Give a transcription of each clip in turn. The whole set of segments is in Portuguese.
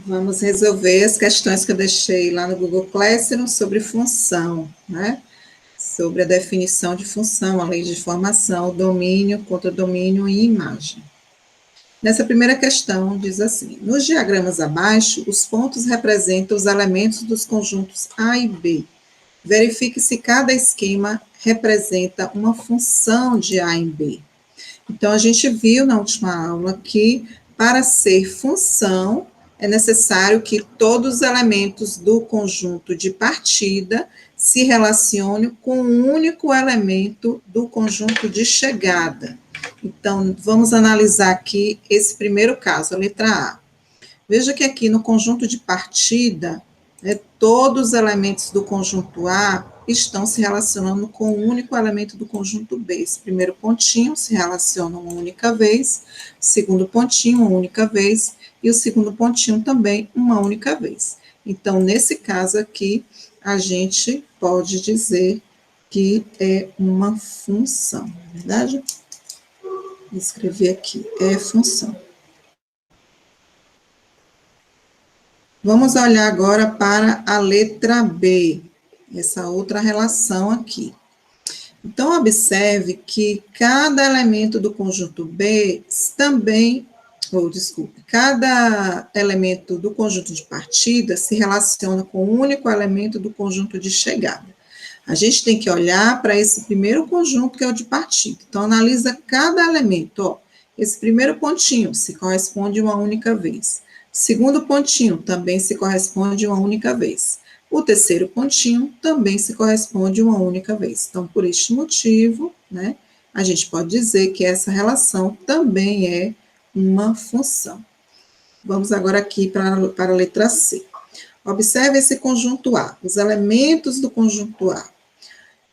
Vamos resolver as questões que eu deixei lá no Google Classroom sobre função, né? Sobre a definição de função, a lei de formação, domínio, contradomínio e imagem. Nessa primeira questão, diz assim: nos diagramas abaixo, os pontos representam os elementos dos conjuntos A e B. Verifique se cada esquema representa uma função de A em B. Então, a gente viu na última aula que, para ser função, é necessário que todos os elementos do conjunto de partida se relacionem com um único elemento do conjunto de chegada. Então, vamos analisar aqui esse primeiro caso, a letra A. Veja que aqui no conjunto de partida, todos os elementos do conjunto A estão se relacionando com o único elemento do conjunto B. Esse primeiro pontinho se relaciona uma única vez, o segundo pontinho uma única vez, e o segundo pontinho também uma única vez. Então, nesse caso aqui, a gente pode dizer que é uma função, não é verdade? Vou escrever aqui, é função. Vamos olhar agora para a letra B, essa outra relação aqui. Então, observe que cada elemento do conjunto B também, cada elemento do conjunto de partida se relaciona com o único elemento do conjunto de chegada. A gente tem que olhar para esse primeiro conjunto, que é o de partida. Então, analisa cada elemento. Ó, esse primeiro pontinho se corresponde a uma única vez. Segundo pontinho também se corresponde a uma única vez. O terceiro pontinho também se corresponde a uma única vez. Então, por este motivo, né, a gente pode dizer que essa relação também é uma função. Vamos agora aqui para a letra C. Observe esse conjunto A, os elementos do conjunto A.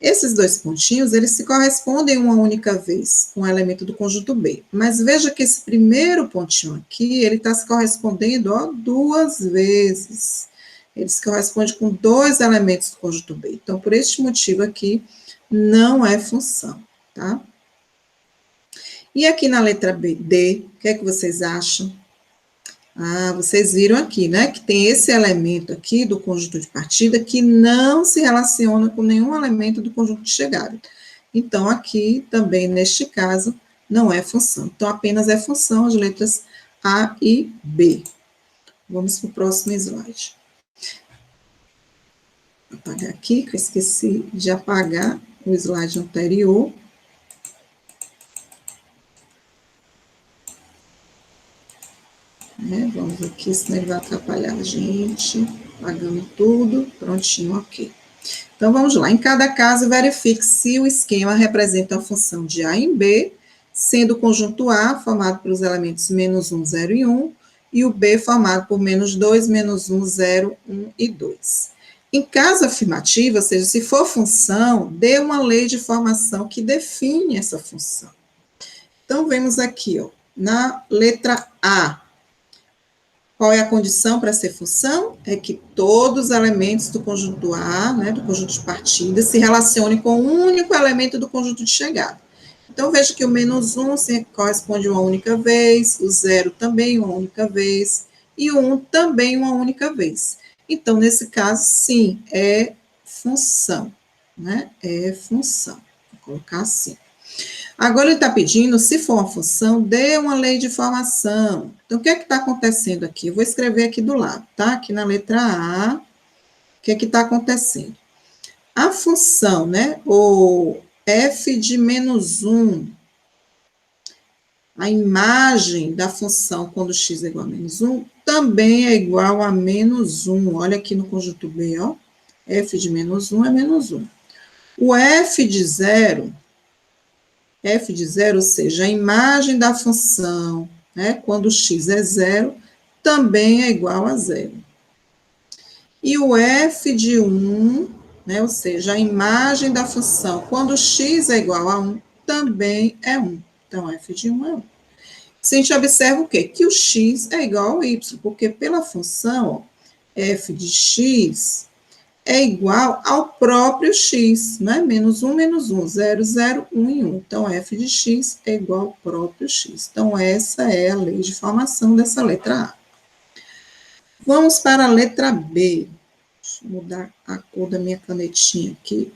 Esses dois pontinhos, eles se correspondem uma única vez com o elemento do conjunto B. Mas veja que esse primeiro pontinho aqui, ele está se correspondendo, ó, duas vezes. Ele se corresponde com dois elementos do conjunto B. Então, por este motivo aqui, não é função, tá? E aqui na letra B, D, o que é que vocês acham? Ah, vocês viram aqui, né, que tem esse elemento aqui do conjunto de partida que não se relaciona com nenhum elemento do conjunto de chegada. Então, aqui também, neste caso, não é função. Então, apenas é função as letras A e B. Vamos para o próximo slide. Vou apagar aqui, que eu esqueci de apagar o slide anterior. Vamos aqui, senão ele vai atrapalhar a gente. Apagando tudo, prontinho, ok. Então, vamos lá. Em cada caso, verifique se o esquema representa a função de A em B, sendo o conjunto A formado pelos elementos menos 1, 0 e 1, e o B formado por menos 2, menos 1, 0, 1 e 2. Em caso afirmativo, ou seja, se for função, dê uma lei de formação que define essa função. Então, vemos aqui, ó, na letra A. Qual é a condição para ser função? É que todos os elementos do conjunto A, né, do conjunto de partida, se relacionem com um único elemento do conjunto de chegada. Então, veja que o menos 1 se corresponde a uma única vez, o 0 também uma única vez, e o 1 também uma única vez. Então, nesse caso, sim, é função, né? É função. Vou colocar assim. Agora ele está pedindo, se for uma função, dê uma lei de formação. Então, o que é que está acontecendo aqui? Eu vou escrever aqui do lado, tá? Aqui na letra A, o que é que está acontecendo? A função, né, o f de menos 1, a imagem da função quando x é igual a menos 1, também é igual a menos 1. Olha aqui no conjunto B, ó. F de menos 1 é menos 1. O f de 0... f de 0, ou seja, a imagem da função, né, quando x é 0, também é igual a 0. E o f de 1, né, ou seja, a imagem da função quando x é igual a 1, também é 1. Então, f de 1 é 1. Se a gente observa o quê? Que o x é igual ao y, porque pela função, ó, f de x é igual ao próprio x, né? Menos 1, 0, 0, 1 e 1. Então, f de x é igual ao próprio x. Então, essa é a lei de formação dessa letra A. Vamos para a letra B. Deixa eu mudar a cor da minha canetinha aqui.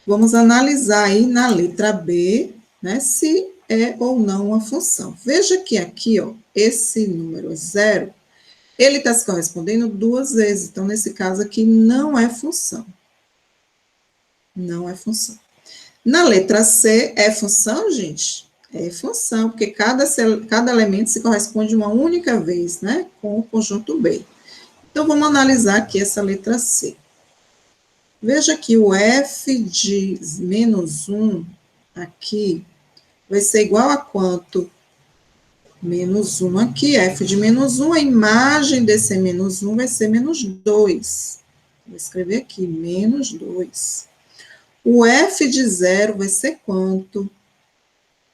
Vamos analisar aí na letra B, né, se é ou não uma função. Veja que aqui, ó, esse número 0, ele está se correspondendo 2 vezes. Então, nesse caso aqui, não é função. Não é função. Na letra C, é função, gente? É função, porque cada elemento se corresponde uma única vez, né, com o conjunto B. Então, vamos analisar aqui essa letra C. Veja que o f de menos 1 aqui vai ser igual a quanto? Menos 1 aqui, f de menos 1, a imagem desse menos 1 vai ser menos 2. Vou escrever aqui, menos 2. O f de 0 vai ser quanto?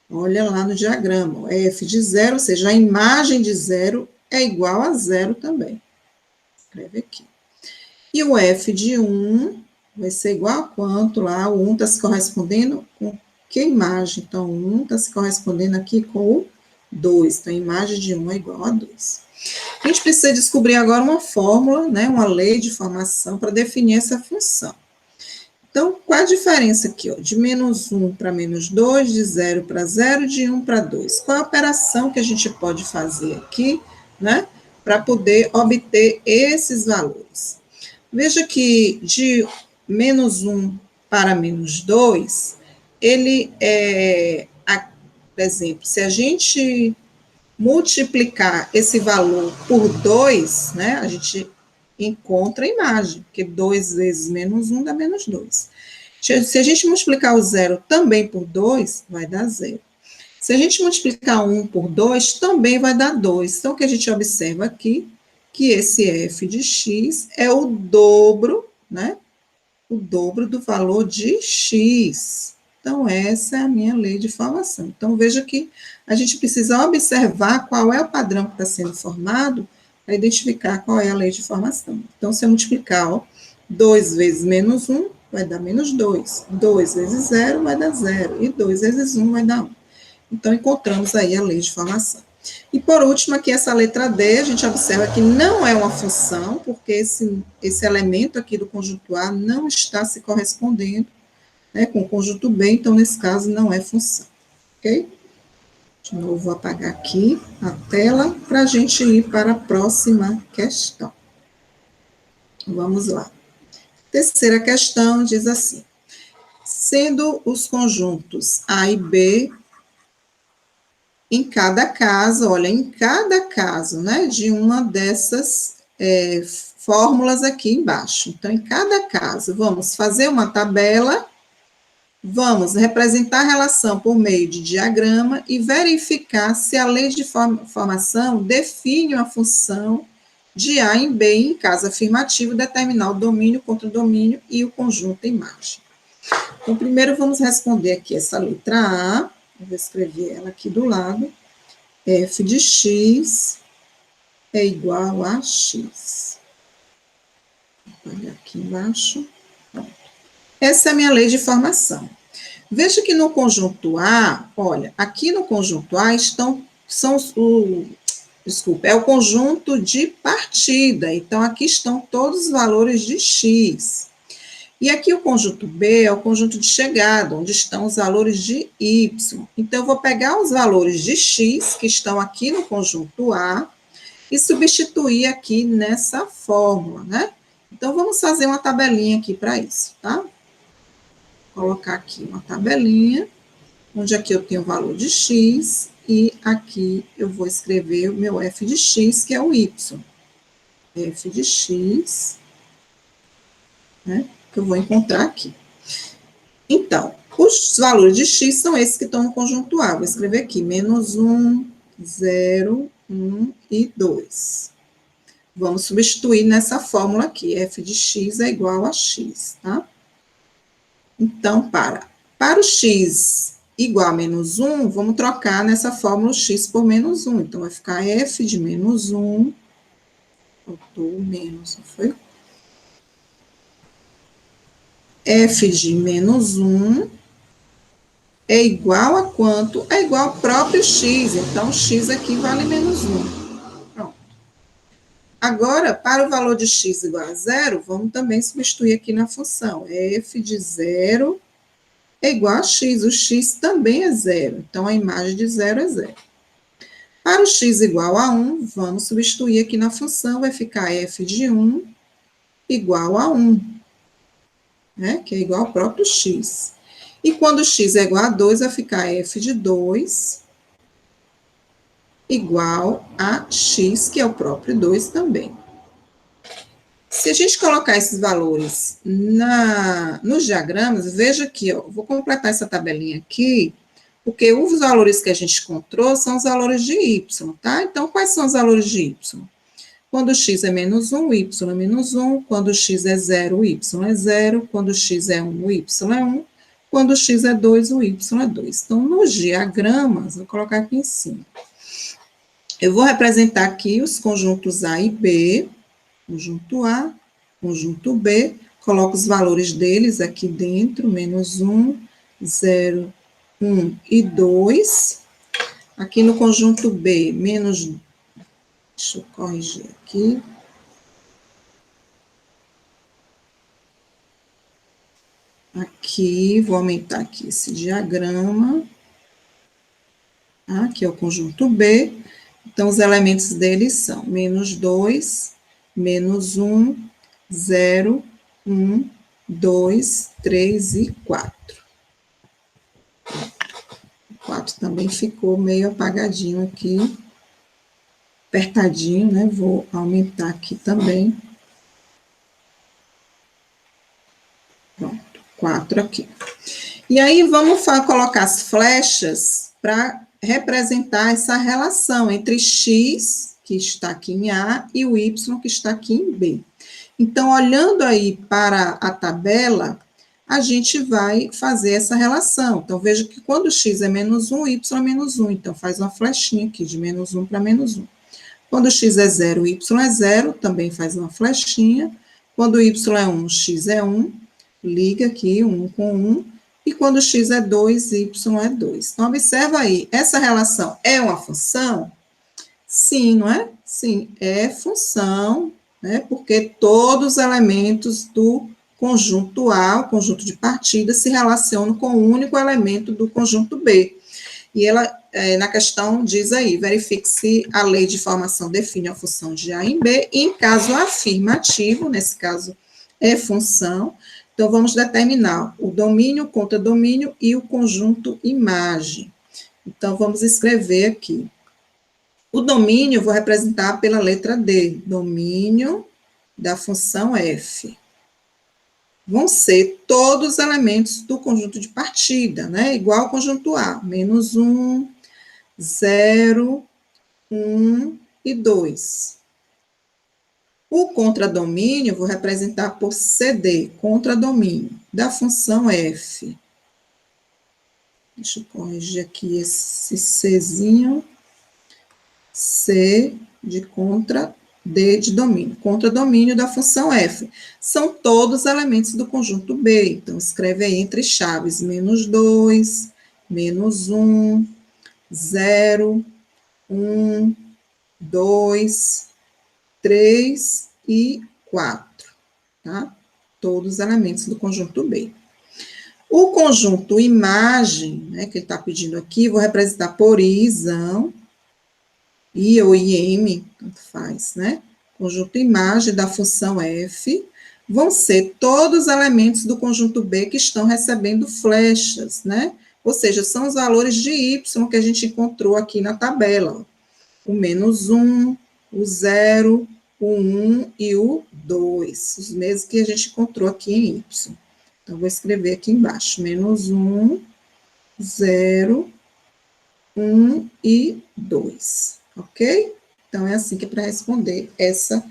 Olha lá no diagrama, f de 0, ou seja, a imagem de 0 é igual a 0 também. Escreve aqui. E o f de 1 vai ser igual a quanto lá? O 1 está se correspondendo com que imagem? Então, 1 está se correspondendo aqui com o 2. Então, a imagem de 1 é igual a 2. A gente precisa descobrir agora uma fórmula, né, uma lei de formação para definir essa função. Então, qual a diferença aqui? Ó? De menos 1 para menos 2, de 0 para 0, de 1 para 2. Qual a operação que a gente pode fazer aqui, né, para poder obter esses valores? Veja que de menos 1 para menos 2, ele por exemplo, se a gente multiplicar esse valor por 2, né, a gente encontra a imagem, porque 2 vezes menos 1 dá menos 2. Se a gente multiplicar o 0 também por 2, vai dar 0. Se a gente multiplicar 1 por 2, também vai dar 2. Então, o que a gente observa aqui, que esse f de x é o dobro, né, o dobro do valor de x. Então, essa é a minha lei de formação. Então, veja que a gente precisa observar qual é o padrão que está sendo formado para identificar qual é a lei de formação. Então, se eu multiplicar, ó, 2 vezes menos 1, vai dar menos 2. 2 vezes 0 vai dar 0. E 2 vezes 1 vai dar 1. Então, encontramos aí a lei de formação. E, por último, aqui essa letra D, a gente observa que não é uma função, porque esse elemento aqui do conjunto A não está se correspondendo, né, com o conjunto B, então, nesse caso, não é função. Ok? De novo, vou apagar aqui a tela para a gente ir para a próxima questão. Vamos lá. Terceira questão diz assim: sendo os conjuntos A e B, em cada caso, olha, em cada caso, né, de uma dessas fórmulas aqui embaixo. Então, em cada caso, vamos fazer uma tabela, vamos representar a relação por meio de diagrama e verificar se a lei de formação define uma função de A em B, em caso afirmativo, determinar o domínio, contra-domínio e o conjunto imagem. Então, primeiro vamos responder aqui essa letra A, eu vou escrever ela aqui do lado, f de x é igual a x. Vou olhar aqui embaixo. Pronto. Essa é a minha lei de formação. Veja que no conjunto A, olha, aqui no conjunto A é o conjunto de partida. Então, aqui estão todos os valores de x. E aqui o conjunto B é o conjunto de chegada, onde estão os valores de y. Então, eu vou pegar os valores de x, que estão aqui no conjunto A, e substituir aqui nessa fórmula, né? Então, vamos fazer uma tabelinha aqui para isso, tá? Vou colocar aqui uma tabelinha, onde aqui eu tenho o valor de x, e aqui eu vou escrever o meu f de x, que é o y. F de x, né? Que eu vou encontrar aqui. Então, os valores de x são esses que estão no conjunto A. Vou escrever aqui, menos 1, 0, 1 e 2. Vamos substituir nessa fórmula aqui, f de x é igual a x, tá? Então, para o x igual a menos 1, vamos trocar nessa fórmula o x por menos 1. Então, vai ficar f de menos 1, faltou o menos, não foi? F de menos 1 é igual a quanto? É igual ao próprio x. Então, x aqui vale menos 1. Pronto. Agora, para o valor de x igual a zero, vamos também substituir aqui na função. F de 0 é igual a x. O x também é zero. Então, a imagem de 0 é zero. Para o x igual a 1, vamos substituir aqui na função. Vai ficar f de 1 igual a 1, né? Que é igual ao próprio x. E quando x é igual a 2, vai ficar f de 2 igual a x, que é o próprio 2 também. Se a gente colocar esses valores nos diagramas, veja aqui, ó, vou completar essa tabelinha aqui, porque os valores que a gente encontrou são os valores de y, tá? Então, quais são os valores de y? Quando x é menos 1, o y é menos 1. Quando x é 0, o y é 0. Quando x é 1, o y é 1. Quando x é 2, o y é 2. Então, nos diagramas, vou colocar aqui em cima. Eu vou representar aqui os conjuntos A e B, conjunto A, conjunto B, coloco os valores deles aqui dentro, menos 1, 0, 1 e 2. Aqui no conjunto B, menos... Deixa eu corrigir aqui. Aqui, vou aumentar aqui esse diagrama. Aqui é o conjunto B. Então, os elementos deles são menos 2, menos 1, 0, 1, 2, 3 e 4. O 4 também ficou meio apagadinho aqui, apertadinho, né? Vou aumentar aqui também. Pronto, 4 aqui. E aí, vamos colocar as flechas para representar essa relação entre x, que está aqui em A, e o y, que está aqui em B. Então, olhando aí para a tabela, a gente vai fazer essa relação. Então, veja que quando x é menos 1, o y é menos 1. Então, faz uma flechinha aqui, de menos 1 para menos 1. Quando x é 0, o y é 0, também faz uma flechinha. Quando o y é 1, x é 1. Liga aqui, 1 com 1. E quando x é 2, y é 2. Então, observa aí, essa relação é uma função? Sim, não é? Sim, é função, né? Porque todos os elementos do conjunto A, o conjunto de partida, se relacionam com o único elemento do conjunto B. E ela, na questão, diz aí, verifique se a lei de formação define a função de A em B, e em caso afirmativo, nesse caso é função. Então, vamos determinar o domínio, o contradomínio e o conjunto imagem. Então, vamos escrever aqui. O domínio eu vou representar pela letra D, domínio da função f. Vão ser todos os elementos do conjunto de partida, né? Igual ao conjunto A, menos 1, 0, 1 e 2. O contradomínio eu vou representar por CD, contradomínio, da função f. Deixa eu corrigir aqui esse Czinho. C de contra, D de domínio. Contradomínio da função f. São todos os elementos do conjunto B. Então, escreve aí entre chaves, menos 2, menos 1, 0, 1, 2, 3 e 4, tá? Todos os elementos do conjunto B. O conjunto imagem, né, que ele está pedindo aqui, vou representar por Izão, I ou IM, tanto faz, né? Conjunto imagem da função f, vão ser todos os elementos do conjunto B que estão recebendo flechas, né? Ou seja, são os valores de y que a gente encontrou aqui na tabela. O menos 1, o 0, o 1 e o 2, os mesmos que a gente encontrou aqui em y. Então, vou escrever aqui embaixo, menos 1, 0, 1 e 2, ok? Então, é assim que é para responder essa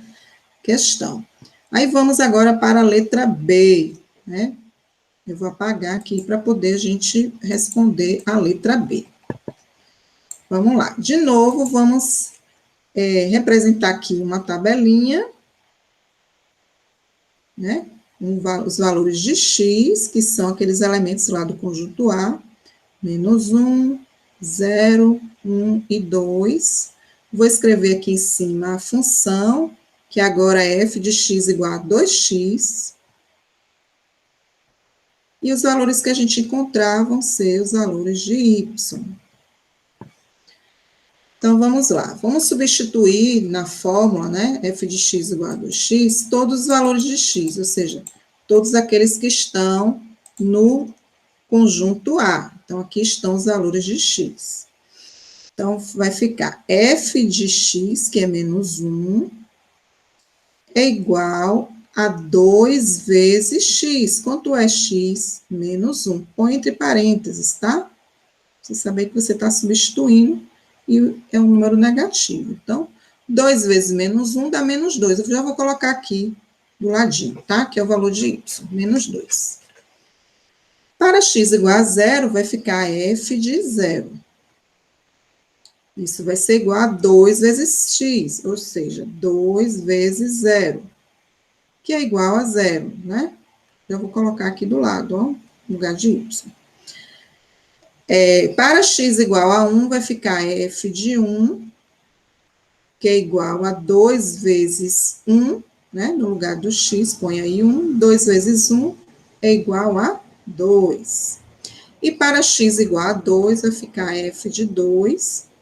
questão. Aí, vamos agora para a letra B, né? Eu vou apagar aqui para poder a gente responder a letra B. Vamos lá. De novo, vamos representar aqui uma tabelinha, né? Os valores de x, que são aqueles elementos lá do conjunto A, menos 1, 0, 1 e 2. Vou escrever aqui em cima a função, que agora é f de x igual a 2x. E os valores que a gente encontrar vão ser os valores de y. Então, vamos lá. Vamos substituir na fórmula, né, f de x igual a 2x, todos os valores de x, ou seja, todos aqueles que estão no conjunto A. Então, aqui estão os valores de x. Então, vai ficar f de x, que é menos 1, é igual a 2 vezes x. Quanto é x? Menos 1. Põe entre parênteses, tá? Você saber que você está substituindo e é um número negativo. Então, 2 vezes menos 1 dá menos 2. Eu já vou colocar aqui do ladinho, tá? Que é o valor de y, menos 2. Para x igual a 0, vai ficar f de 0. Isso vai ser igual a 2 vezes x, ou seja, 2 vezes 0, que é igual a 0, né? Eu vou colocar aqui do lado, ó, no lugar de y. Para x igual a 1, vai ficar f de 1, que é igual a 2 vezes 1, né? No lugar do x, põe aí 1. 2 vezes 1 é igual a 2. E para x igual a 2, vai ficar f de 2,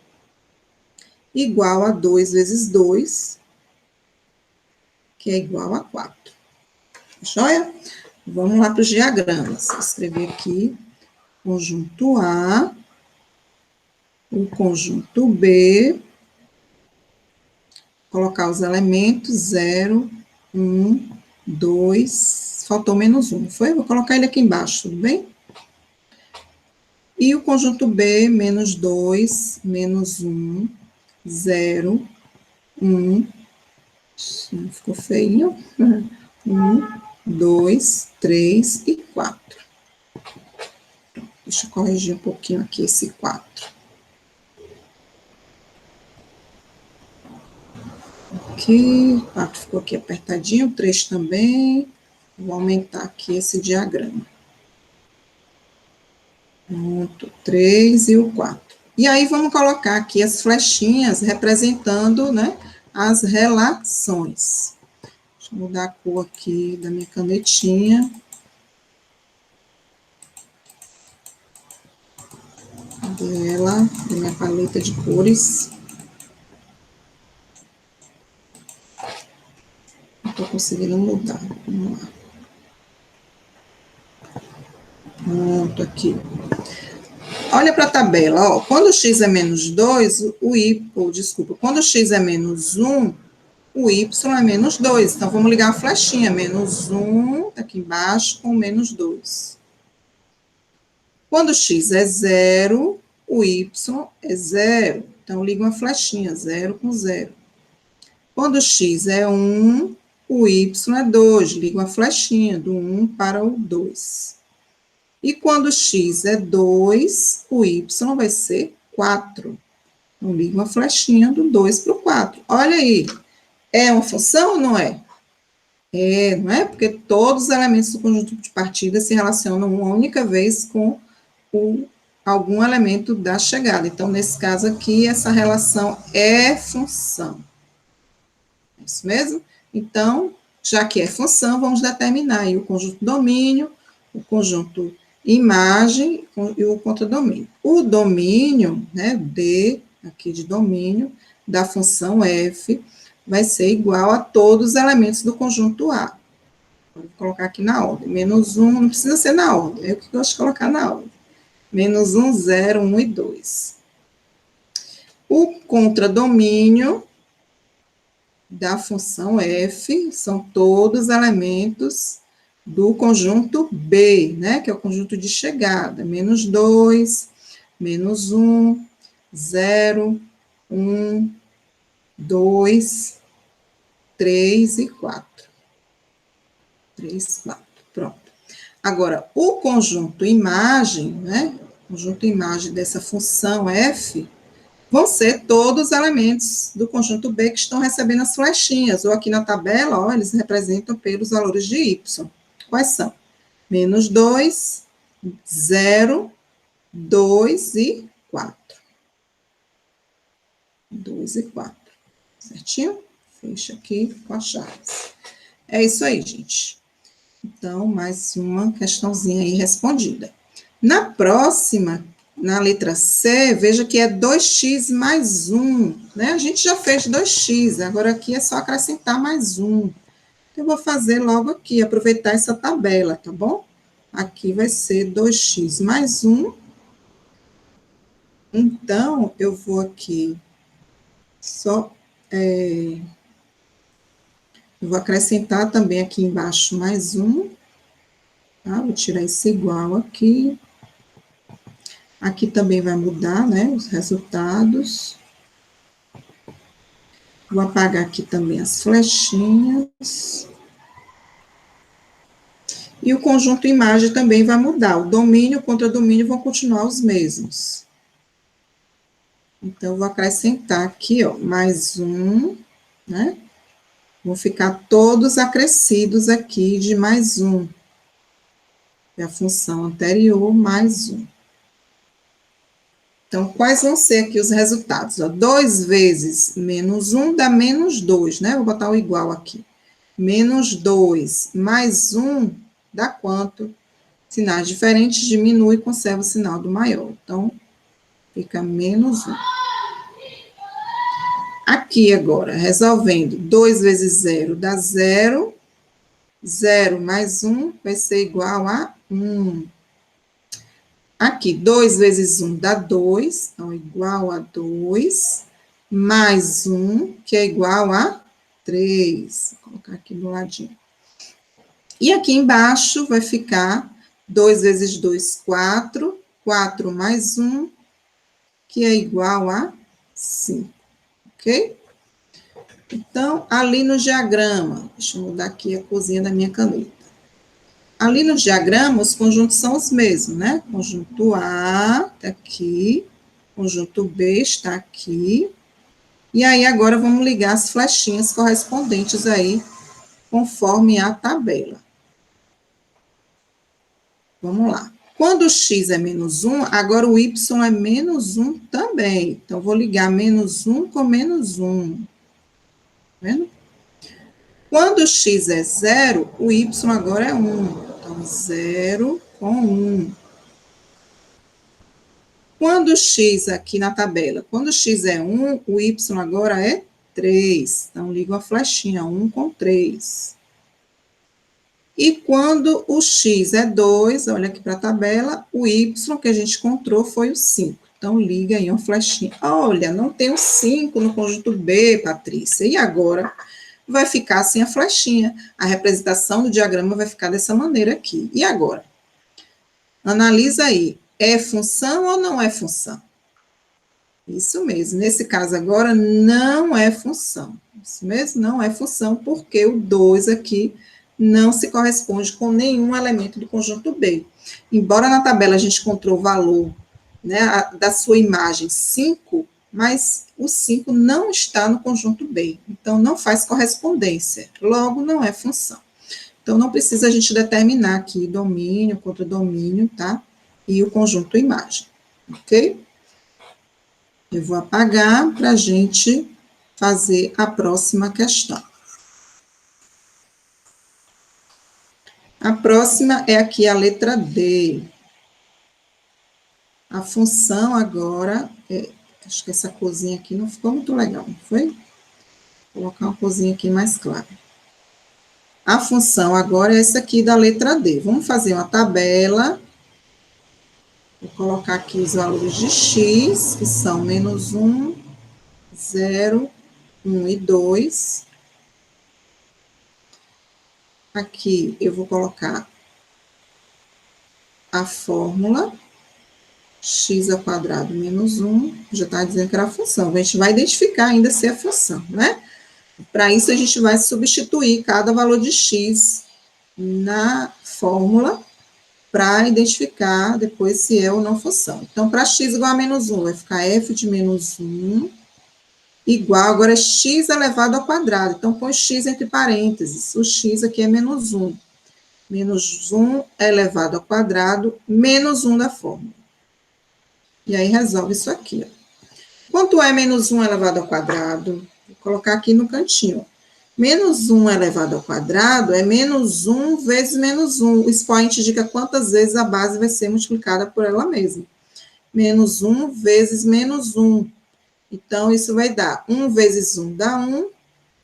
igual a 2 vezes 2, que é igual a 4. Joia? Vamos lá para os diagramas. Vou escrever aqui conjunto A, o conjunto B, colocar os elementos 0, 1, 2, faltou menos 1, foi? Vou colocar ele aqui embaixo, tudo bem? E o conjunto B, menos 2, menos 1, 0, 1, ficou feio, 1, 2, 3 e 4. Deixa eu corrigir um pouquinho aqui esse 4. Aqui, 4 ficou aqui apertadinho, 3 também. Vou aumentar aqui esse diagrama. Pronto, 3 e o 4. E aí, vamos colocar aqui as flechinhas representando, né, as relações. Deixa eu mudar a cor aqui da minha canetinha. Dela, da minha paleta de cores. Não estou conseguindo mudar. Vamos lá. Pronto, aqui. Olha para a tabela, ó. Quando x é menos 2, quando x é menos 1, o y é menos 2. Então, vamos ligar a flechinha, menos 1, aqui embaixo, com menos 2. Quando x é 0, o y é 0. Então, liga uma flechinha, 0 com 0. Quando x é 1, o y é 2. Liga uma flechinha, do 1 para o 2. E quando x é 2, o y vai ser 4. Então, liga uma flechinha do 2 para o 4. Olha aí, é uma função ou não é? É, não é? Porque todos os elementos do conjunto de partida se relacionam uma única vez com algum elemento da chegada. Então, nesse caso aqui, essa relação é função. É isso mesmo? Então, já que é função, vamos determinar aí o conjunto domínio, o conjunto imagem e o contradomínio. O domínio, né, D, aqui de domínio, da função f, vai ser igual a todos os elementos do conjunto A. Vou colocar aqui na ordem. Menos 1, não precisa ser na ordem, é o que eu gosto de colocar na ordem. Menos 1, 0, 1 e 2. O contradomínio da função f são todos os elementos do conjunto B, né, que é o conjunto de chegada. Menos 2, menos 1, 0, 1, 2, 3 e 4. 3, 4. Pronto. Agora, o conjunto imagem, né, o conjunto imagem dessa função f, vão ser todos os elementos do conjunto B que estão recebendo as flechinhas, ou aqui na tabela, ó, eles representam pelos valores de y. Quais são? Menos 2, 0, 2 e 4. 2 e 4. Certinho? Fecha aqui com as chaves. É isso aí, gente. Então, mais uma questãozinha aí respondida. Na próxima, na letra C, veja que é 2x mais 1, né? A gente já fez 2x, agora aqui é só acrescentar mais 1. Eu vou fazer logo aqui, aproveitar essa tabela, tá bom? Aqui vai ser 2x mais 1. Então, eu vou aqui só... eu vou acrescentar também aqui embaixo mais 1. Tá? Vou tirar esse igual aqui. Aqui também vai mudar, né, os resultados. Vou apagar aqui também as flechinhas. E o conjunto imagem também vai mudar. O domínio e o contradomínio vão continuar os mesmos. Então, eu vou acrescentar aqui, ó, mais 1, né? Vão ficar todos acrescidos aqui de mais 1. É a função anterior, mais 1. Então, quais vão ser aqui os resultados? 2 vezes menos 1 dá menos 2, né? Vou botar o igual aqui. Menos 2 mais 1 dá quanto? Sinais diferentes, diminui e conserva o sinal do maior. Então, fica menos 1. Aqui agora, resolvendo, 2 vezes 0 dá 0. 0 mais 1 vai ser igual a 1. Aqui, 2 vezes 1 dá 2, então, igual a 2, mais 1, que é igual a 3. Vou colocar aqui do ladinho. E aqui embaixo vai ficar 2 vezes 2, 4, 4 mais 1, que é igual a 5, ok? Então, ali no diagrama, deixa eu mudar aqui a corzinha da minha caneta. Ali no diagrama, os conjuntos são os mesmos, né? Conjunto A está aqui, conjunto B está aqui. E aí, agora, vamos ligar as flechinhas correspondentes aí, conforme a tabela. Vamos lá. Quando o x é menos 1, agora o y é menos 1 também. Então, vou ligar menos 1 com menos 1. Tá vendo? Quando o x é 0, o y agora é 1. Então, 0 com 1. Quando o x aqui na tabela, quando o x é 1, o y agora é 3. Então, ligo a flechinha, 1 com 3. E quando o x é 2, olha aqui para a tabela, o y que a gente encontrou foi o 5. Então, liga aí uma flechinha. Olha, não tem o 5 no conjunto B, Patrícia. E agora? Vai ficar sem a flechinha. A representação do diagrama vai ficar dessa maneira aqui. E agora? Analisa aí. É função ou não é função? Isso mesmo. Nesse caso agora, não é função. Isso mesmo, não é função, porque o 2 aqui não se corresponde com nenhum elemento do conjunto B. Embora na tabela a gente encontrou o valor, né, da sua imagem 5, mas o 5 não está no conjunto B. Então, não faz correspondência. Logo, não é função. Então, não precisa a gente determinar aqui domínio, contradomínio, tá? E o conjunto imagem, ok? Eu vou apagar para a gente fazer a próxima questão. A próxima é aqui a letra D. A função agora, acho que essa corzinha aqui não ficou muito legal, não foi? Vou colocar uma corzinha aqui mais clara. A função agora é essa aqui da letra D. Vamos fazer uma tabela. Vou colocar aqui os valores de x, que são menos 1, 0, 1 e 2. Aqui eu vou colocar a fórmula x ao quadrado menos 1, já está dizendo que era a função. A gente vai identificar ainda se é a função, né? Para isso, a gente vai substituir cada valor de x na fórmula para identificar depois se é ou não função. Então, para x igual a menos 1, vai ficar f de menos 1 igual, agora é x elevado ao quadrado. Então, põe x entre parênteses. O x aqui é menos 1. Menos 1 elevado ao quadrado, menos 1 da fórmula. E aí, resolve isso aqui, ó. Quanto é menos 1 elevado ao quadrado? Vou colocar aqui no cantinho. Menos 1 elevado ao quadrado é menos 1 vezes menos 1. O expoente indica quantas vezes a base vai ser multiplicada por ela mesma. Menos 1 vezes menos 1. Então, isso vai dar 1 vezes 1 dá 1,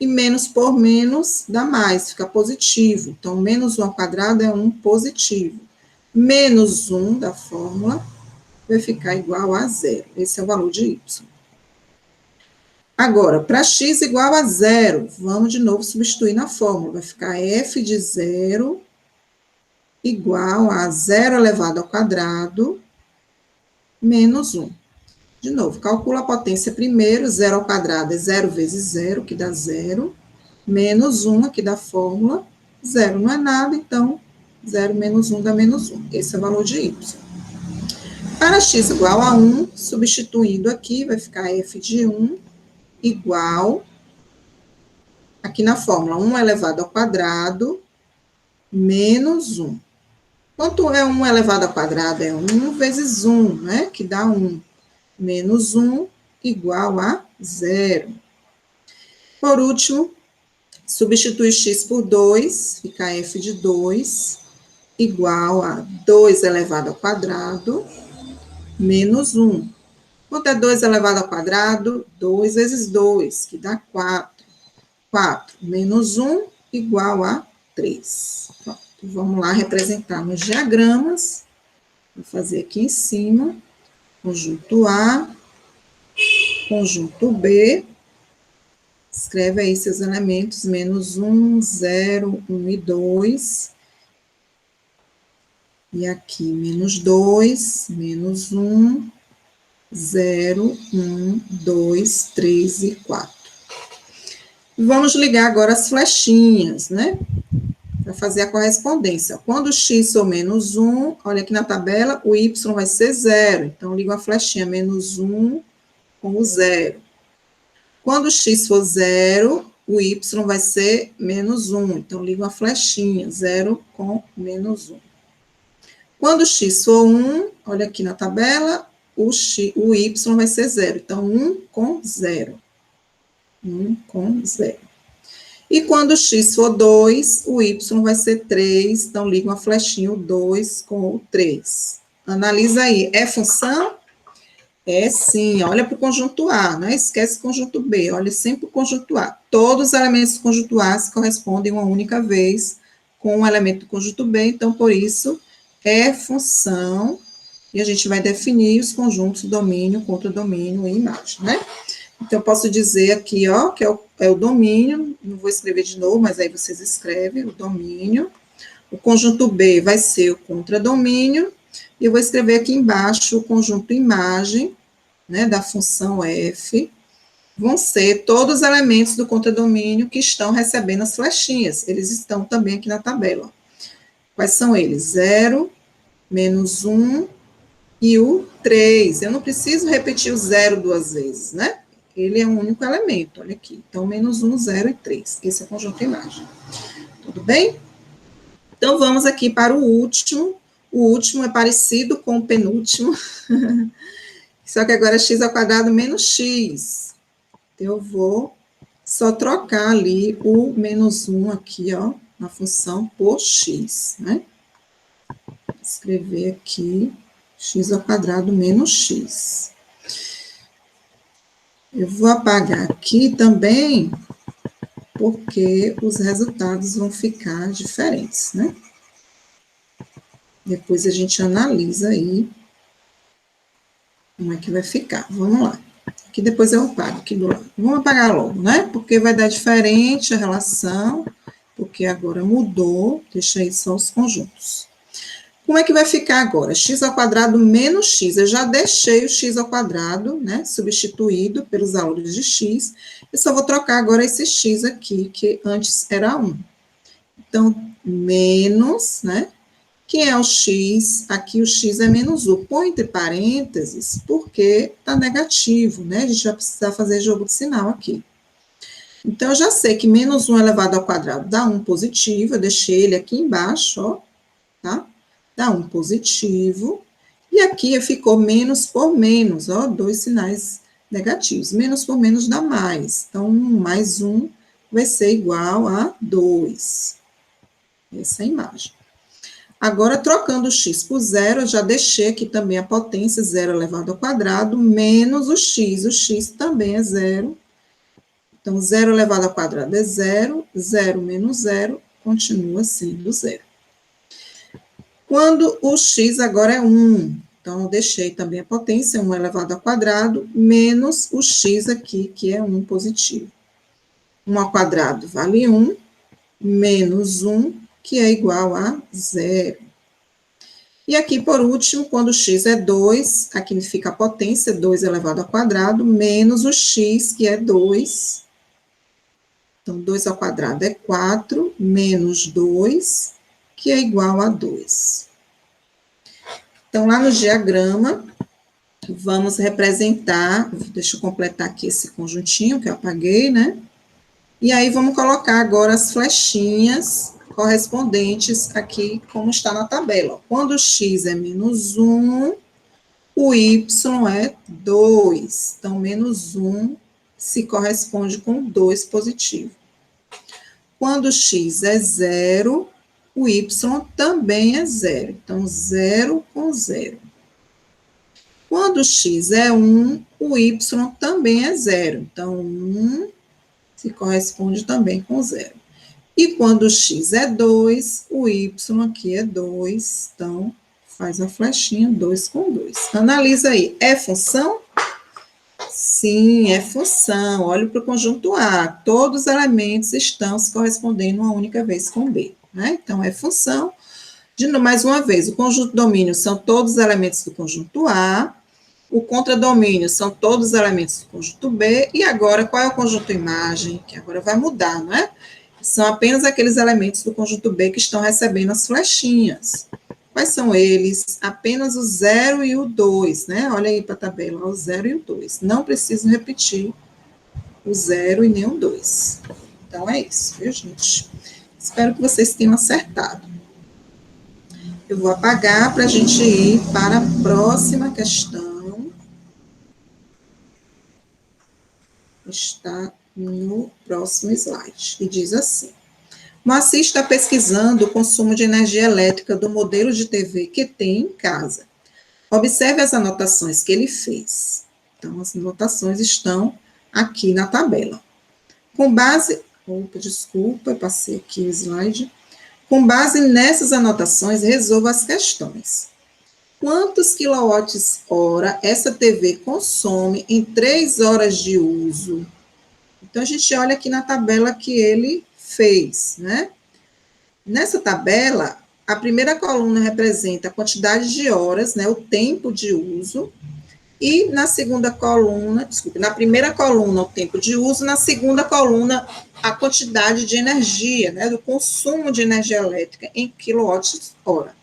e menos por menos dá mais, fica positivo. Então, menos 1 ao quadrado é 1 positivo. Menos 1 da fórmula vai ficar igual a 0. Esse é o valor de y. Agora, para x igual a 0, vamos de novo substituir na fórmula. Vai ficar f de 0 igual a 0 elevado ao quadrado menos 1. De novo, calcula a potência primeiro. 0 ao quadrado é 0 vezes 0, que dá 0. Menos 1 aqui da fórmula. 0 não é nada, então 0 menos 1 dá menos 1. Esse é o valor de y. Para x igual a 1, substituindo aqui, vai ficar f de 1 igual, aqui na fórmula, 1 elevado ao quadrado menos 1. Quanto é 1 elevado ao quadrado? É 1 vezes 1, né? Que dá 1. Menos 1 igual a 0. Por último, substitui x por 2, fica f de 2 igual a 2 elevado ao quadrado menos 1. Quanto é 2 elevado ao quadrado? 2 vezes 2, que dá 4. 4 menos 1 igual a 3. Pronto, vamos lá representar nos diagramas. Vou fazer aqui em cima. Conjunto A, conjunto B. Escreve aí seus elementos, menos 1, 0, 1 e 2. E aqui, menos 2, menos 1, 0, 1, 2, 3 e 4. Vamos ligar agora as flechinhas, né? Para fazer a correspondência. Quando x for menos 1, olha aqui na tabela, o y vai ser 0. Então, ligo a flechinha menos 1 com o 0. Quando x for 0, o y vai ser menos 1. Então, ligo a flechinha, 0 com menos 1. Quando x for 1, olha aqui na tabela, o y vai ser 0. Então, 1 com 0. 1 com 0. E quando x for 2, o y vai ser 3. Então, liga uma flechinha, o 2 com o 3. Analisa aí. É função? É sim. Olha para o conjunto A. Não esquece o conjunto B. Olha sempre o conjunto A. Todos os elementos do conjunto A se correspondem uma única vez com o elemento do conjunto B. Então, por isso, é função. E a gente vai definir os conjuntos domínio, contradomínio e imagem, né? Então, eu posso dizer aqui, ó, que é o domínio, não vou escrever de novo, mas aí vocês escrevem o domínio. O conjunto B vai ser o contradomínio, e eu vou escrever aqui embaixo o conjunto imagem, né, da função f, vão ser todos os elementos do contradomínio que estão recebendo as flechinhas. Eles estão também aqui na tabela. Quais são eles? 0, menos 1 e o 3. Eu não preciso repetir o 0 duas vezes, né? Ele é um único elemento, olha aqui. Então, menos 1, 0 e 3. Esse é o conjunto imagem. Tudo bem? Então, vamos aqui para o último. O último é parecido com o penúltimo. Só que agora é x ao quadrado menos x. Eu vou só trocar ali o menos 1 aqui, ó, na função por x, né? Vou escrever aqui x ao quadrado menos x. Eu vou apagar aqui também, porque os resultados vão ficar diferentes, né? Depois a gente analisa aí como é que vai ficar. Vamos lá. Aqui depois eu apago aqui do lado. Vamos apagar logo, né? Porque vai dar diferente a relação, porque agora mudou. Deixa aí só os conjuntos. Como é que vai ficar agora? X ao quadrado menos x. Eu já deixei o x ao quadrado, né, substituído pelos valores de x. Eu só vou trocar agora esse x aqui, que antes era 1. Então, menos, né? Quem é o x? Aqui o x é menos 1. Põe entre parênteses, porque está negativo, né? A gente vai precisar fazer jogo de sinal aqui. Então, eu já sei que menos 1 elevado ao quadrado dá 1 positivo. Eu deixei ele aqui embaixo, ó, tá? Dá 1 positivo, e aqui ficou menos por menos, ó, 2 sinais negativos. Menos por menos dá mais, então 1 mais 1 vai ser igual a 2. Essa é a imagem. Agora, trocando o x por zero, eu já deixei aqui também a potência, 0 elevado ao quadrado, menos o x também é zero. Então, 0 elevado ao quadrado é zero, 0 menos 0 continua sendo zero. Quando o x agora é 1, então eu deixei também a potência, 1 elevado ao quadrado, menos o x aqui, que é 1 positivo. 1 ao quadrado vale 1, menos 1, que é igual a zero. E aqui, por último, quando o x é 2, aqui fica a potência, 2 elevado ao quadrado, menos o x, que é 2. Então, 2 ao quadrado é 4, menos 2, que é igual a 2. Então, lá no diagrama, vamos representar, deixa eu completar aqui esse conjuntinho que eu apaguei, né? E aí, vamos colocar agora as flechinhas correspondentes aqui, como está na tabela. Quando o x é menos 1, o y é 2. Então, menos 1 se corresponde com 2 positivo. Quando o x é 0, o y também é 0. Então, 0 com 0. Quando o x é 1, o y também é 0. Então, 1 se corresponde também com 0. E quando o x é 2, o y aqui é 2. Então, faz a flechinha 2 com 2. Analisa aí. É função? Sim, é função. Olha para o conjunto A. Todos os elementos estão se correspondendo uma única vez com B. Né? Então, é função. Mais uma vez, o conjunto domínio são todos os elementos do conjunto A. O contradomínio são todos os elementos do conjunto B. E agora, qual é o conjunto imagem? Que agora vai mudar, não é? São apenas aqueles elementos do conjunto B que estão recebendo as flechinhas. Quais são eles? Apenas o 0 e o 2, né? Olha aí para a tabela, o 0 e o 2. Não preciso repetir o 0 e nem o 2. Então, é isso, viu, gente? Espero que vocês tenham acertado. Eu vou apagar para a gente ir para a próxima questão. Está no próximo slide. E diz assim. Moacir está pesquisando o consumo de energia elétrica do modelo de TV que tem em casa. Observe as anotações que ele fez. Então, as anotações estão aqui na tabela. Com base... Opa, desculpa, eu passei aqui o slide. Com base nessas anotações, resolva as questões. Quantos quilowatts-hora essa TV consome em 3 horas de uso? Então, a gente olha aqui na tabela que ele fez, né? Nessa tabela, a primeira coluna representa a quantidade de horas, né, o tempo de uso, e na segunda coluna, desculpe, na primeira coluna o tempo de uso, na segunda coluna a quantidade de energia, né, do consumo de energia elétrica em quilowatts-hora.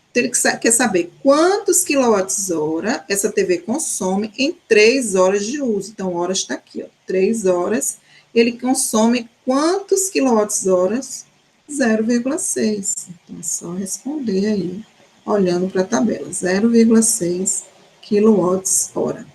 Então, ele quer saber quantos quilowatts-hora essa TV consome em 3 horas de uso. Então, horas está aqui, ó, 3 horas, ele consome quantos quilowatts-horas? 0,6. Então, é só responder aí, olhando para a tabela. 0,6 kWh.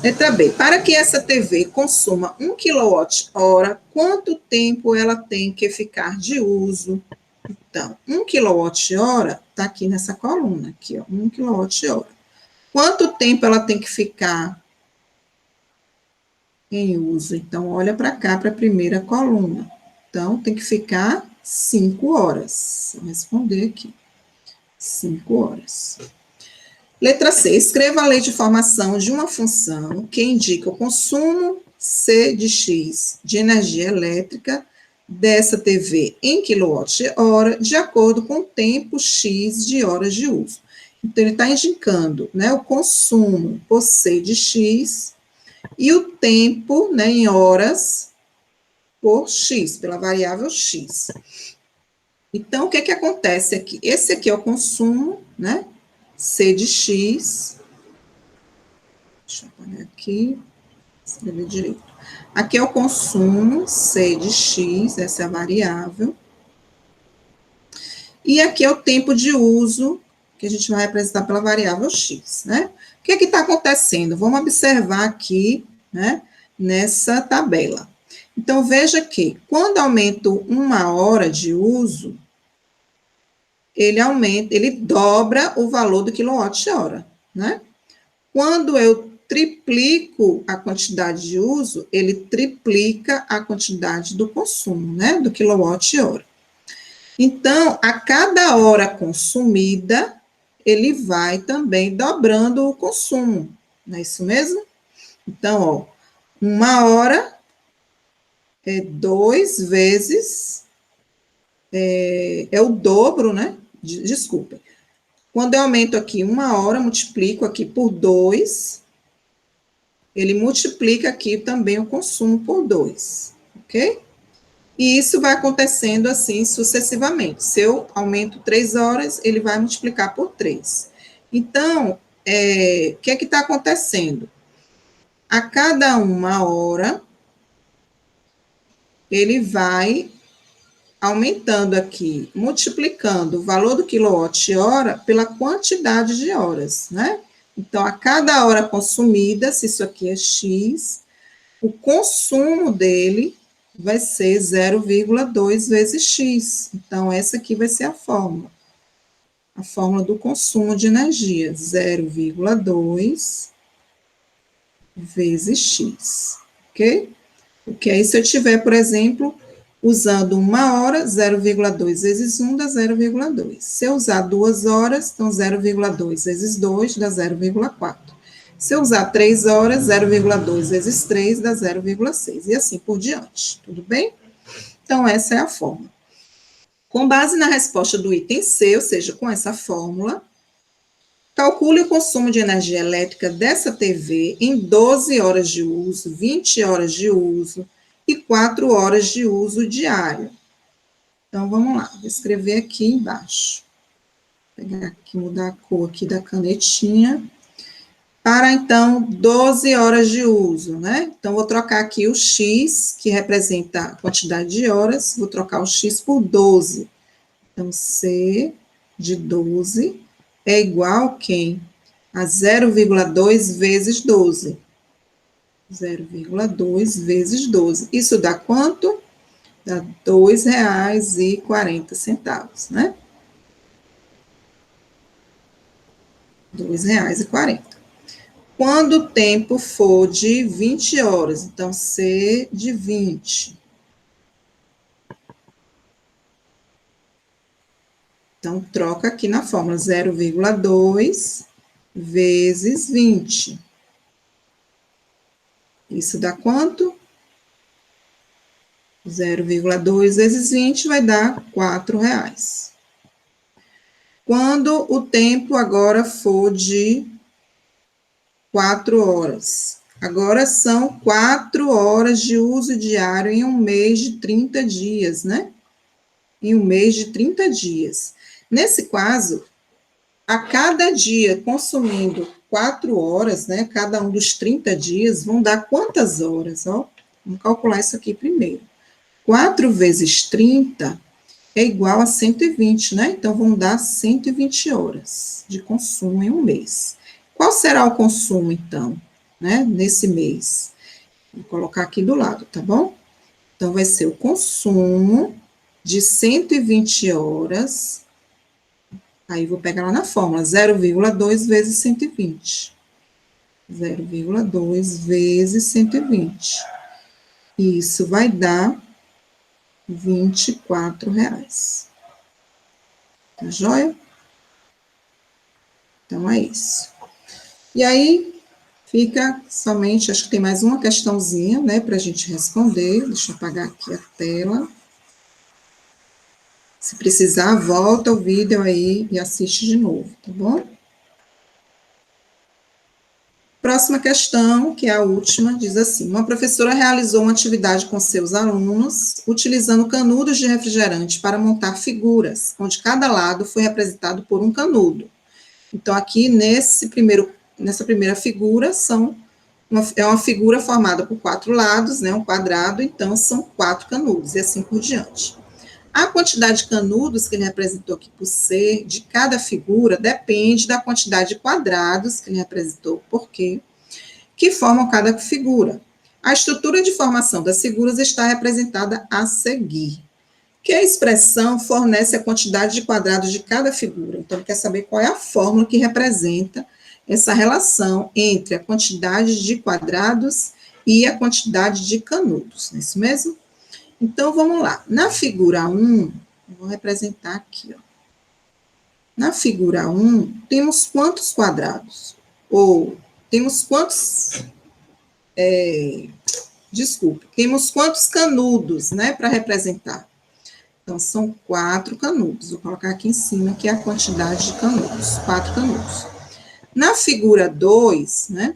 Letra B. Para que essa TV consuma 1 kWh, quanto tempo ela tem que ficar de uso? Então, 1 kWh está aqui nessa coluna, aqui, ó, 1 kWh. Quanto tempo ela tem que ficar em uso? Então, olha para cá, para a primeira coluna. Então, tem que ficar 5 horas. Vou responder aqui. 5 horas. Letra C. Escreva a lei de formação de uma função que indica o consumo C de X de energia elétrica dessa TV em quilowatt-hora, de acordo com o tempo X de horas de uso. Então, ele está indicando, né, o consumo por C de X e o tempo, né, em horas por X, pela variável X. Então, o que que acontece aqui? Esse aqui é o consumo, né? C de X. Deixa eu apagar aqui, escrever direito. Aqui é o consumo, C de X, essa é a variável. E aqui é o tempo de uso, que a gente vai representar pela variável X, né? O que está acontecendo? Vamos observar aqui, né, nessa tabela. Então, veja que, quando aumento 1 hora de uso, ele dobra o valor do quilowatt-hora, né? Quando eu triplico a quantidade de uso, ele triplica a quantidade do consumo, né? Do quilowatt-hora. Então, a cada hora consumida, ele vai também dobrando o consumo, não é isso mesmo? Então, ó, 1 hora é 2 vezes, é o dobro, né? Desculpa. Quando eu aumento aqui 1 hora, multiplico aqui por 2, ele multiplica aqui também o consumo por 2, ok? E isso vai acontecendo assim sucessivamente. Se eu aumento 3 horas, ele vai multiplicar por 3. Então, o que é que está acontecendo? A cada 1 hora, ele vai aumentando aqui, multiplicando o valor do quilowatt-hora pela quantidade de horas, né? Então, a cada hora consumida, se isso aqui é X, o consumo dele vai ser 0,2 vezes X. Então, essa aqui vai ser a fórmula. A fórmula do consumo de energia, 0,2 vezes X, ok? Porque aí, se eu tiver, por exemplo, usando 1 hora, 0,2 vezes 1 dá 0,2. Se eu usar 2 horas, então 0,2 vezes 2 dá 0,4. Se eu usar 3 horas, 0,2 vezes 3 dá 0,6. E assim por diante, tudo bem? Então, essa é a fórmula. Com base na resposta do item C, ou seja, com essa fórmula, calcule o consumo de energia elétrica dessa TV em 12 horas de uso, 20 horas de uso e 4 horas de uso diário. Então, vamos lá, vou escrever aqui embaixo. Vou pegar aqui, mudar a cor aqui da canetinha. Para, então, 12 horas de uso, né? Então, vou trocar aqui o X, que representa a quantidade de horas, vou trocar o X por 12. Então, C de 12 é igual a quem? A 0,2 vezes 12. 0,2 vezes 12. Isso dá quanto? Dá R$ 2,40, né? R$ 2,40. Quando o tempo for de 20 horas, então C de 20. Então, troca aqui na fórmula 0,2 vezes 20. Isso dá quanto? 0,2 vezes 20 vai dar R$ 4,00. Quando o tempo agora for de 4 horas. Agora são 4 horas de uso diário em um mês de 30 dias, né? Em um mês de 30 dias. Nesse caso, a cada dia consumindo 4 horas, né? Cada um dos 30 dias vão dar quantas horas? Ó, vamos calcular isso aqui primeiro. 4 vezes 30 é igual a 120, né? Então, vão dar 120 horas de consumo em um mês. Qual será o consumo, então, né? Nesse mês? Vou colocar aqui do lado, tá bom? Então, vai ser o consumo de 120 horas. Aí, vou pegar lá na fórmula, 0,2 vezes 120. 0,2 vezes 120. Isso vai dar R$ 24,00. Tá joia? Então, é isso. E aí, fica somente, acho que tem mais uma questãozinha, né, para a gente responder. Deixa eu apagar aqui a tela. Se precisar, volta o vídeo aí e assiste de novo, tá bom? Próxima questão, que é a última, diz assim: uma professora realizou uma atividade com seus alunos, utilizando canudos de refrigerante para montar figuras, onde cada lado foi representado por um canudo. Então, aqui nessa primeira figura, é uma figura formada por 4 lados, né, um quadrado, então são 4 canudos, e assim por diante. A quantidade de canudos que ele representou aqui por C de cada figura depende da quantidade de quadrados que ele representou por Q, que formam cada figura. A estrutura de formação das figuras está representada a seguir. Que a expressão fornece a quantidade de quadrados de cada figura. Então, ele quer saber qual é a fórmula que representa essa relação entre a quantidade de quadrados e a quantidade de canudos, não é isso mesmo? Então, vamos lá. Na figura 1, eu vou representar aqui, ó. Na figura 1, temos quantos quadrados? Ou temos quantos... temos quantos canudos, né, para representar? Então, são 4 canudos. Vou colocar aqui em cima, que é a quantidade de canudos, 4 canudos. Na figura 2, né?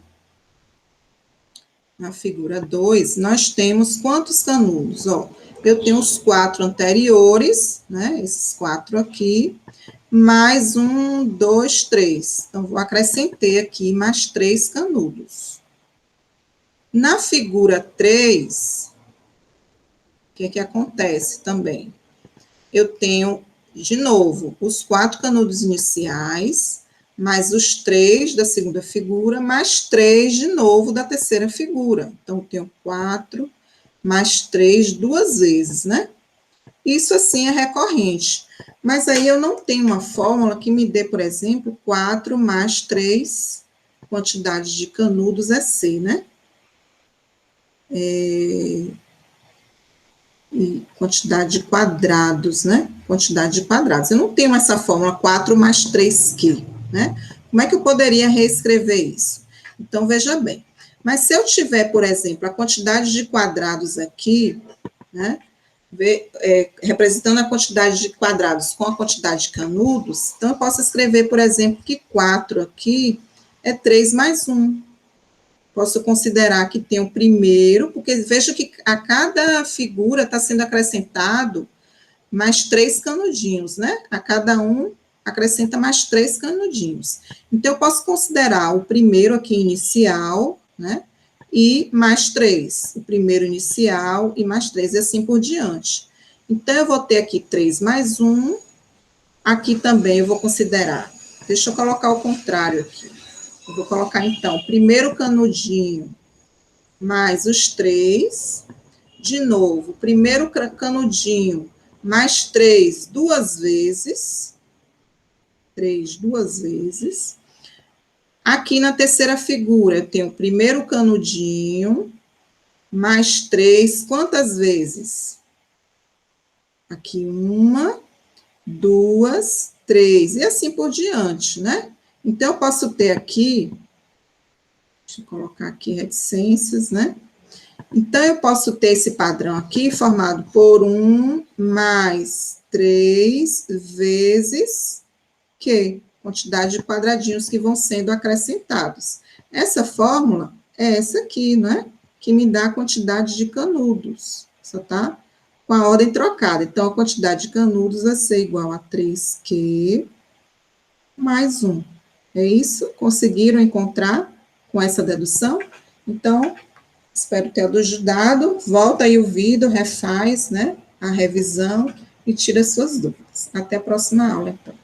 Na figura 2, nós temos quantos canudos? Ó, eu tenho os 4 anteriores, né? Esses 4 aqui, mais 1, 2, 3. Então, vou acrescentar aqui mais 3 canudos. Na figura 3, o que acontece também? Eu tenho, de novo, os 4 canudos iniciais, mais os 3 da segunda figura, mais 3 de novo da terceira figura. Então, eu tenho 4 mais 3 duas vezes, né? Isso, assim, é recorrente. Mas aí eu não tenho uma fórmula que me dê, por exemplo, 4 mais 3, quantidade de canudos é C, né? E quantidade de quadrados, né? Quantidade de quadrados. Eu não tenho essa fórmula 4 mais 3Q, né? Como é que eu poderia reescrever isso? Então, veja bem. Mas se eu tiver, por exemplo, a quantidade de quadrados aqui, né? Representando a quantidade de quadrados com a quantidade de canudos, então eu posso escrever, por exemplo, que 4 aqui é 3 mais 1. Posso considerar que tem o primeiro, porque veja que a cada figura está sendo acrescentado mais 3 canudinhos, né? A cada um acrescenta mais 3 canudinhos. Então, eu posso considerar o primeiro aqui inicial, né? E mais 3. O primeiro inicial e mais 3, e assim por diante. Então, eu vou ter aqui 3 mais 1. Aqui também eu vou considerar. Deixa eu colocar o contrário aqui. Eu vou colocar, então, primeiro canudinho mais os 3. De novo, primeiro canudinho mais 3 duas vezes. 3 duas vezes. Aqui na terceira figura, eu tenho o primeiro canudinho mais 3. Quantas vezes? Aqui, 1, 2, 3. E assim por diante, né? Então, eu posso ter aqui, deixa eu colocar aqui reticências, né? Então, eu posso ter esse padrão aqui formado por 1 mais 3 vezes Q, quantidade de quadradinhos que vão sendo acrescentados. Essa fórmula é essa aqui, né? Que me dá a quantidade de canudos. Só tá com a ordem trocada. Então, a quantidade de canudos vai ser igual a 3Q mais 1. É isso? Conseguiram encontrar com essa dedução? Então, espero ter ajudado. Volta aí o vídeo, refaz, né, a revisão e tira suas dúvidas. Até a próxima aula, então.